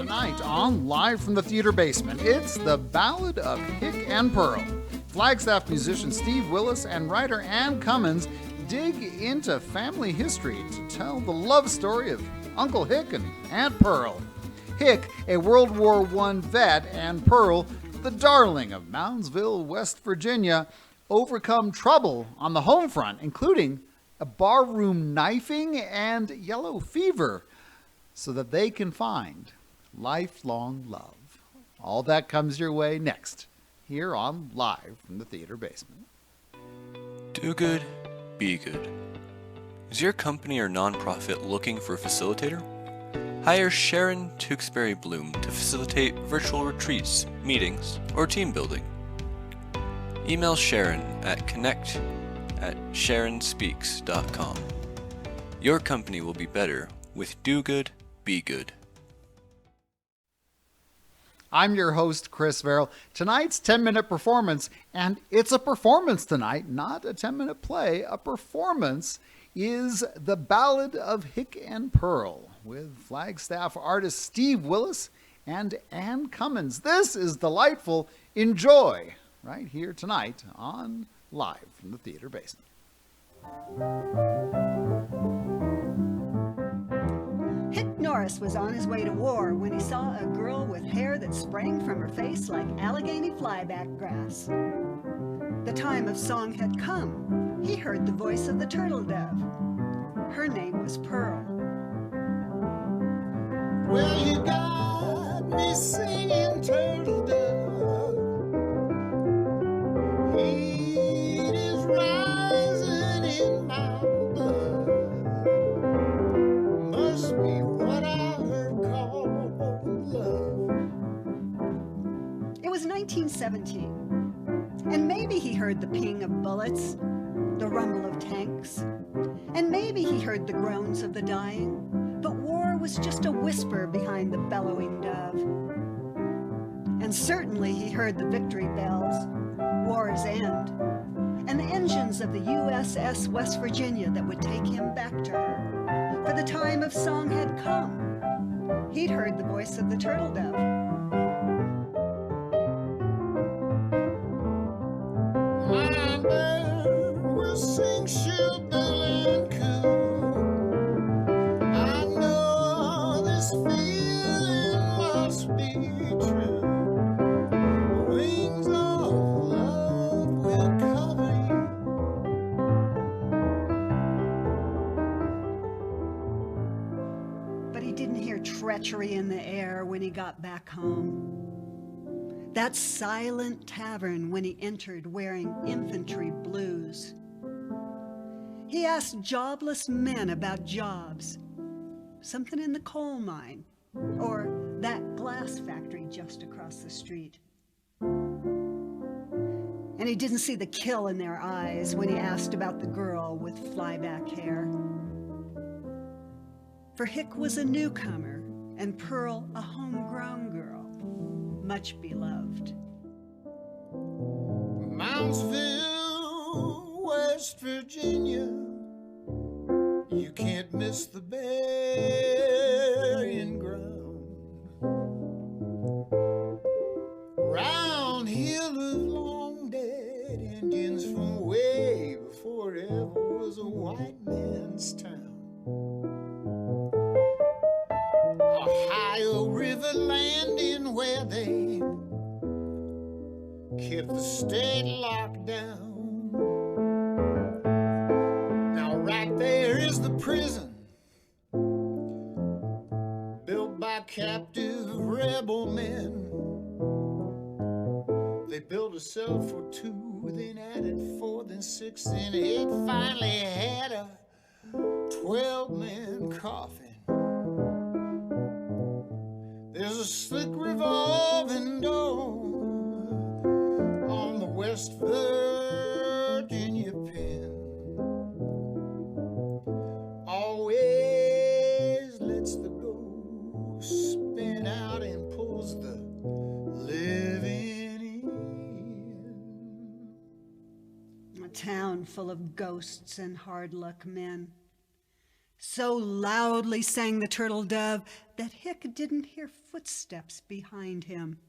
Tonight on Live from the Theater Basement, it's the Ballad of Hick and Pearl. Flagstaff musician Steve Willis and writer Ann Cummins dig into family history to tell the love story of Uncle Hick and Aunt Pearl. Hick, a World War I vet, and Pearl, the darling of Moundsville, West Virginia, overcome trouble on the home front, including a barroom knifing and yellow fever, so that they can find lifelong love. All that comes your way next, here on Live from the Theater Basement. Do good, be good. Is your company or nonprofit looking for a facilitator? Hire Sharon Tewksbury Bloom to facilitate virtual retreats, meetings, or team building. Email Sharon at connect@sharonspeaks.com. Your company will be better with Do Good, Be Good. I'm your host, Chris Verrill. Tonight's 10-minute performance, and it's a performance tonight, not a 10-minute play, a performance, is the Ballad of Hick and Pearl with Flagstaff artist Steve Willis and Ann Cummins. This is delightful. Enjoy right here tonight on Live from the Theater Basement. Hick Norris was on his way to war when he saw a girl with hair that sprang from her face like Allegheny flyback grass. The time of song had come. He heard the voice of the turtle dove. Her name was Pearl. Well, you got me singing turtle dove. Heat is rising in my blood. Must be what I heard called love. It was 1917, and maybe he heard the ping of bullets, the rumble of tanks, and maybe he heard the groans of the dying, but war was just a whisper behind the bellowing dove. And certainly he heard the victory bells, war's end, and the engines of the USS West Virginia that would take him back to her. For the time of song had come. He'd heard the voice of the turtle dove. My bird will sing shrill and cool. I know this feeling must be true. Wings of love will cover you. But he didn't hear treachery in the air when he got back home. That silent tavern when he entered wearing infantry blues. He asked jobless men about jobs, something in the coal mine, or that glass factory just across the street. And he didn't see the kill in their eyes when he asked about the girl with flyback hair. For Hick was a newcomer and Pearl a homegrown girl, much beloved. Moundsville, West Virginia, you can't miss the burying ground. Round here live long dead Indians from way before it ever was a white man's town. Ohio River landing where they kept the state locked down. Now right there is the prison built by captive rebel men. They built a cell for 2, then added 4, then 6, then 8, finally had a 12-man coffin. There's a slick revolving door on the West Virginia pen. Always lets the ghost spin out and pulls the living in. A town full of ghosts and hard luck men. So loudly sang the turtle dove that Hick didn't hear footsteps behind him.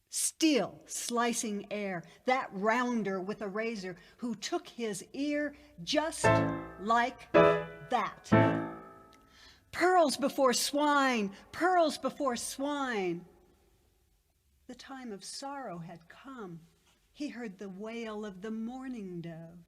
Still slicing air, that rounder with a razor who took his ear just like that. Pearls before swine, pearls before swine. The time of sorrow had come. He heard the wail of the mourning dove.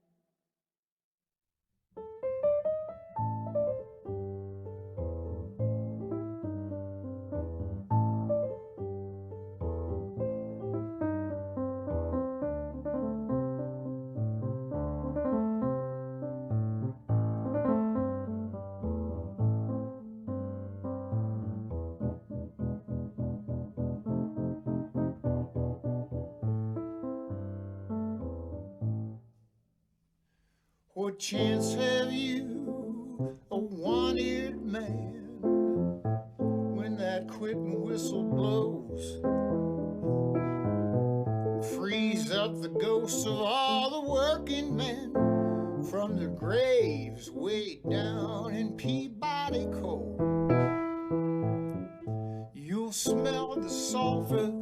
What chance have you, a one-eared man, when that quitting whistle blows? Freeze up the ghosts of all the working men from their graves way down in Peabody Coal. You'll smell the sulfur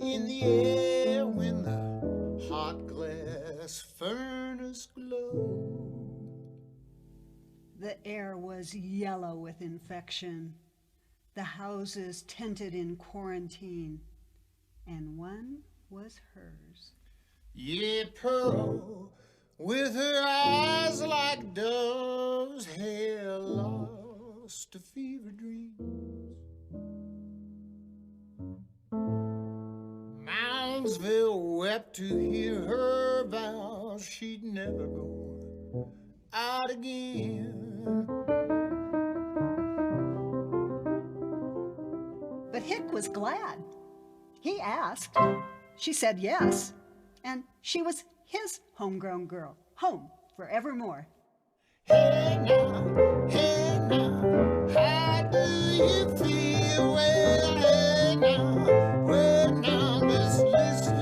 in the air when the hot glass furnace glows. The air was yellow with infection, the houses tented in quarantine, and one was hers. Yeah, Pearl, with her eyes like doves, hair lost to fever dreams. Moundsville wept to hear her vows she'd never go out again. But Hick was glad. He asked. She said yes. And she was his homegrown girl, home forevermore. Hey now, how do you feel? Well now, this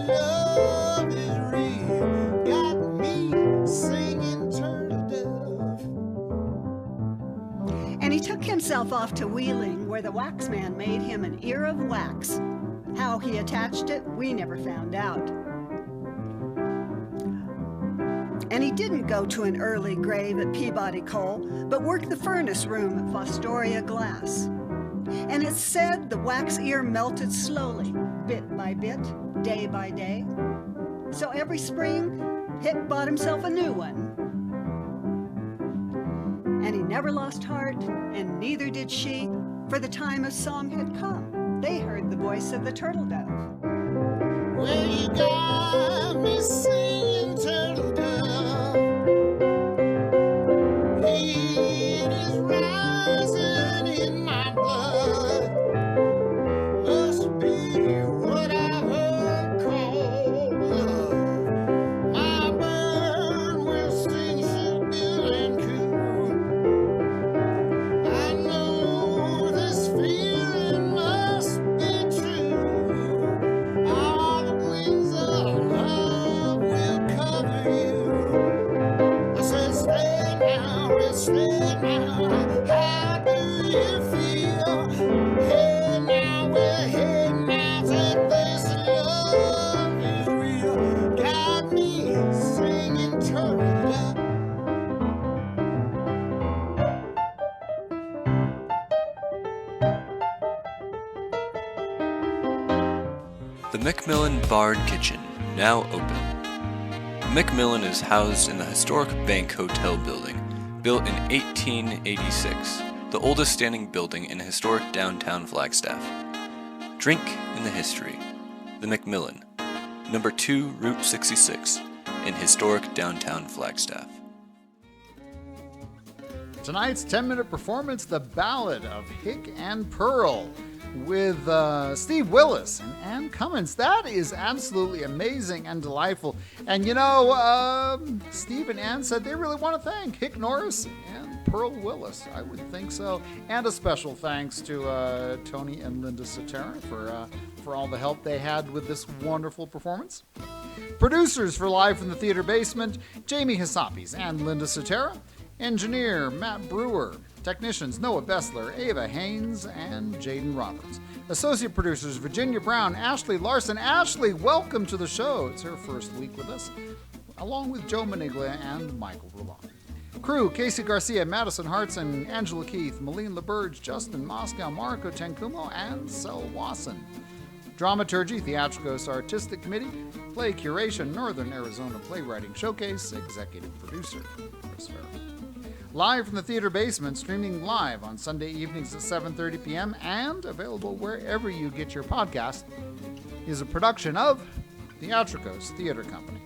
love is real. Got me singing turtle dove. And he took himself off to Wheeling, where the waxman made him an ear of wax. How he attached it, we never found out. And he didn't go to an early grave at Peabody Coal, but worked the furnace room at Fostoria Glass. And it's said the wax ear melted slowly, bit by bit, day by day. So every spring, Hick bought himself a new one. And he never lost heart, and neither did she, for the time of song had come. They heard the voice of the turtle dove. Well, you got me singing turtle dove. It is rising in my blood. Must be what I've heard called love. My bird will sing shrill and cool. I know this feeling must be true. All the wings of love will cover you. I said, stay now, how do you feel? Hey now, that this love is real. Got me singing turtle dove. The McMillan Barred Kitchen, now open. The McMillan is housed in the historic Bank Hotel building, built in 1886, the oldest standing building in historic downtown Flagstaff. Drink in the history. The McMillan, number 2 Route 66, in historic downtown Flagstaff. Tonight's 10-minute performance, The Ballad of Hick and Pearl, with Steve Willis and Ann Cummins. That is absolutely amazing and delightful. And you know, Steve and Ann said they really want to thank Hick Norris and Pearl Willis. I would think so. And a special thanks to Tony and Linda Cetera for all the help they had with this wonderful performance. Producers for Live from the Theater Basement, Jamie Hassapis and Linda Cetera. Engineer Matt Brewer. Technicians Noah Bessler, Ava Haynes, and Jaden Roberts. Associate producers Virginia Brown, Ashley Larson. Ashley, welcome to the show. It's her first week with us, along with Joe Maniglia and Michael Rulon. Crew, Casey Garcia, Madison Hartson, Angela Keith, Malene LaBerge, Justin Moscow, Marco Tenkumo, and Sel Wasson. Dramaturgy, Theatrikos Artistic Committee, Play Curation, Northern Arizona Playwriting Showcase, Executive Producer Chris Farrell. Live from the Theater Basement, streaming live on Sunday evenings at 7:30 p.m. and available wherever you get your podcast, is a production of Theatrikos Theatre Company,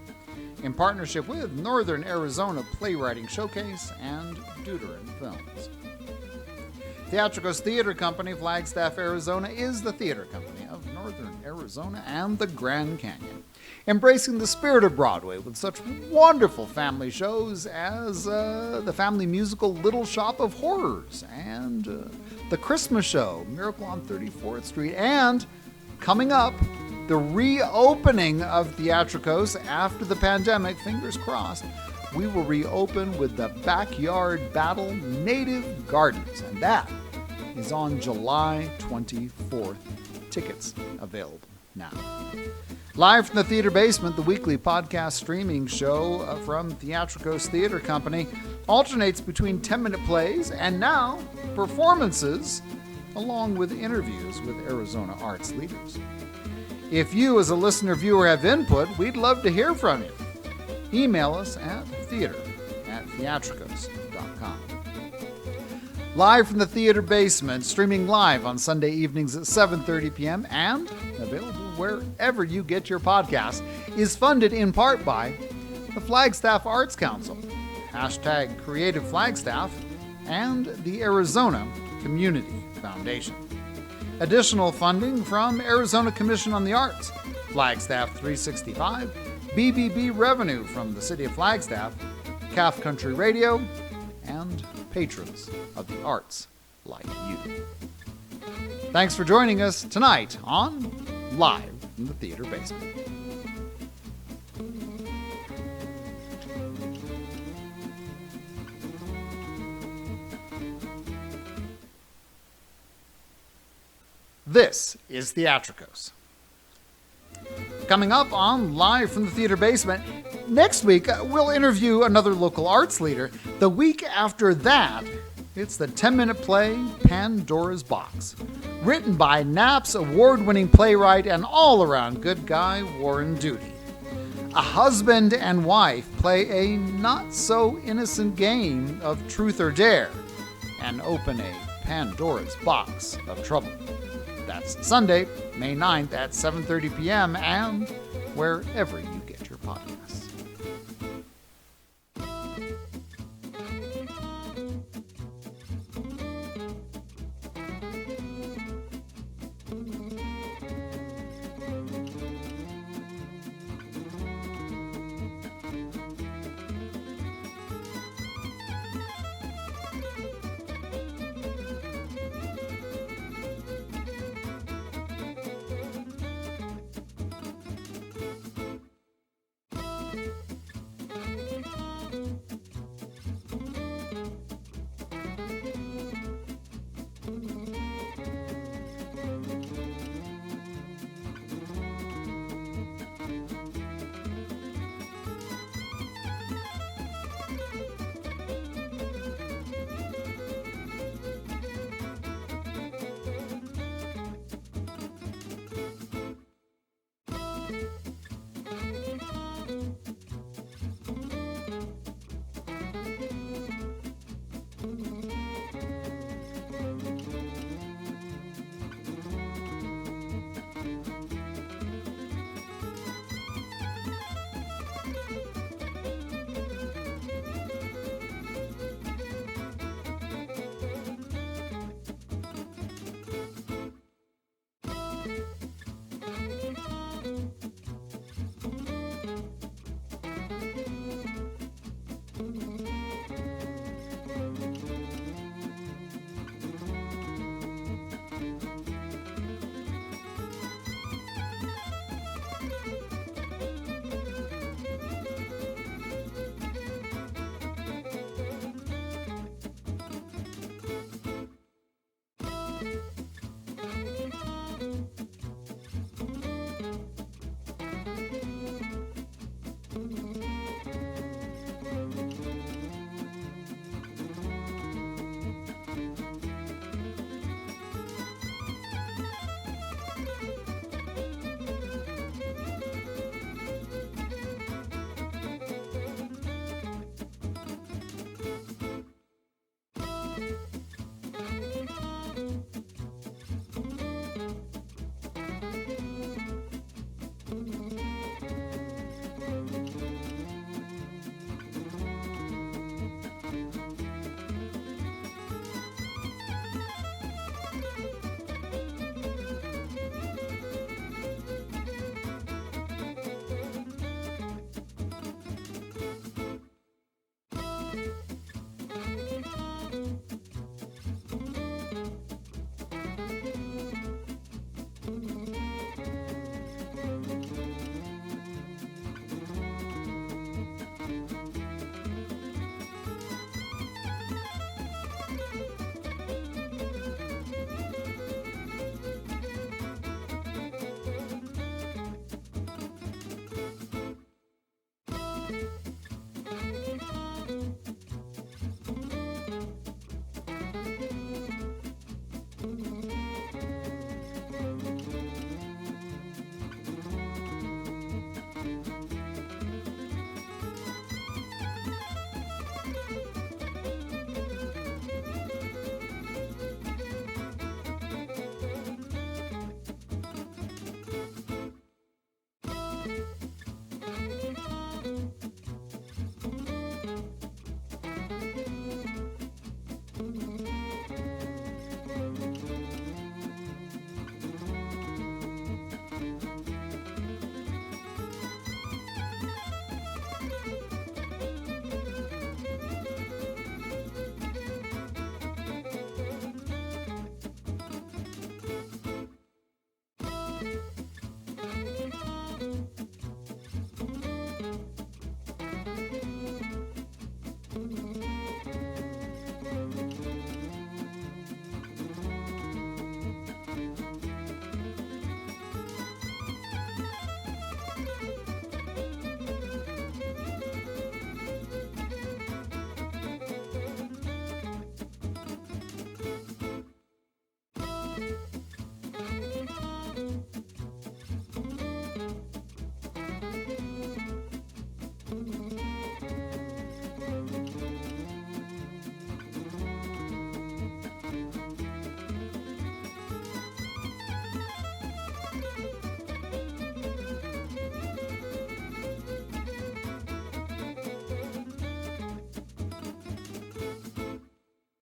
in partnership with Northern Arizona Playwriting Showcase and Deuteron Films. Theatrikos Theatre Company, Flagstaff, Arizona, is the theater company of Northern Arizona and the Grand Canyon, embracing the spirit of Broadway with such wonderful family shows as the family musical Little Shop of Horrors and the Christmas show, Miracle on 34th Street, and coming up, the reopening of Theatrikos after the pandemic, fingers crossed. We will reopen with the Backyard Battle Native Gardens, and that is on July 24th. Tickets available now. Live from the Theater Basement, the weekly podcast streaming show from Theatrikos Theatre Company alternates between 10-minute plays and now performances, along with interviews with Arizona arts leaders. If you, as a listener viewer, have input, we'd love to hear from you. Email us at theater@theatrikos.com. Live from the Theater Basement, streaming live on Sunday evenings at 7:30 p.m. and available wherever you get your podcast, is funded in part by the Flagstaff Arts Council, #CreativeFlagstaff, and the Arizona Community Foundation. Additional funding from Arizona Commission on the Arts, Flagstaff 365, BBB revenue from the City of Flagstaff, Calf Country Radio, and patrons of the arts like you. Thanks for joining us tonight on Live from the Theater Basement. This is Theatrikos. Coming up on Live from the Theater Basement, next week we'll interview another local arts leader. The week after that, it's the 10-minute play Pandora's Box, written by Knapp's award-winning playwright and all-around good guy Warren Duty. A husband and wife play a not-so-innocent game of truth or dare and open a Pandora's box of trouble. That's Sunday, May 9th at 7:30 p.m. and wherever you get your podcasts.